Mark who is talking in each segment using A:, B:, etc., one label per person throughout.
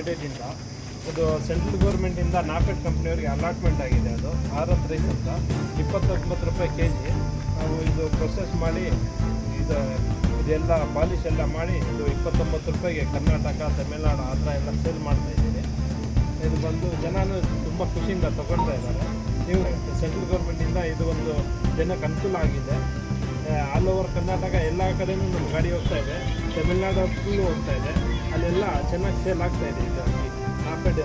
A: ಲಿಮಿಟೆಡಿಂದ ಇದು ಸೆಂಟ್ರಲ್ ಗೌರ್ಮೆಂಟಿಂದ ನಾಫೆಡ್ ಕಂಪ್ನಿಯವರಿಗೆ ಅಲಾಟ್ಮೆಂಟ್ ಆಗಿದೆ. ಅದು ಭಾರತ್ ರೈಸ್ ಅಂತ 29 ರೂಪಾಯಿ kg. ನಾವು ಇದು ಪ್ರೊಸೆಸ್ ಮಾಡಿ ಇದೆಲ್ಲ ಪಾಲಿಶ್ ಎಲ್ಲ ಮಾಡಿ ಇದು 29 ರೂಪಾಯಿಗೆ ಕರ್ನಾಟಕ, ತಮಿಳುನಾಡು ಆ ಥರ ಎಲ್ಲ ಸೇಲ್ ಮಾಡ್ತಾಯಿದ್ದೀನಿ. ಇದು ಬಂದು ಜನನೂ ತುಂಬ ಖುಷಿಯಿಂದ ತೊಗೊಳ್ತಾ ಇದ್ದಾರೆ. ನೀವು ಸೆಂಟ್ರಲ್ ಗೌರ್ಮೆಂಟಿಂದ ಇದು ಒಂದು ಜನಕ್ಕೆ ಅನುಕೂಲ ಆಗಿದೆ. ಆಲ್ ಓವರ್ ಕರ್ನಾಟಕ ಎಲ್ಲ ಕಡೆಯೂ ನಮ್ಮ ಗಾಡಿ ಹೋಗ್ತಾ ಇದೆ. ತಮಿಳ್ನಾಡು ಫುಲ್ಲು ಹೋಗ್ತಾ ಇದೆ. ಅಲ್ಲೆಲ್ಲ ಚೆನ್ನಾಗಿ ಸೇಲ್ ಆಗ್ತಾಯಿದೆ. ಇದು ನಾಫೆಡ್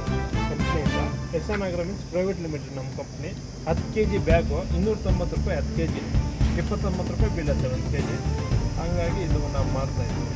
A: ಕಂಪ್ನಿಯಿಂದ. ಎಸ್ಆರ್ ನಗರ ಮೀನ್ಸ್ ಪ್ರೈವೇಟ್ ಲಿಮಿಟೆಡ್ ನಮ್ಮ ಕಂಪ್ನಿ. 10 kg ಬ್ಯಾಗು 290 ರೂಪಾಯಿ 10 kg, 29 ರೂಪಾಯಿ ಬೀಳುತ್ತೆ 1 kg. ಹಾಗಾಗಿ ಇದು ನಾವು ಮಾಡ್ತಾಯಿದ್ದೀವಿ.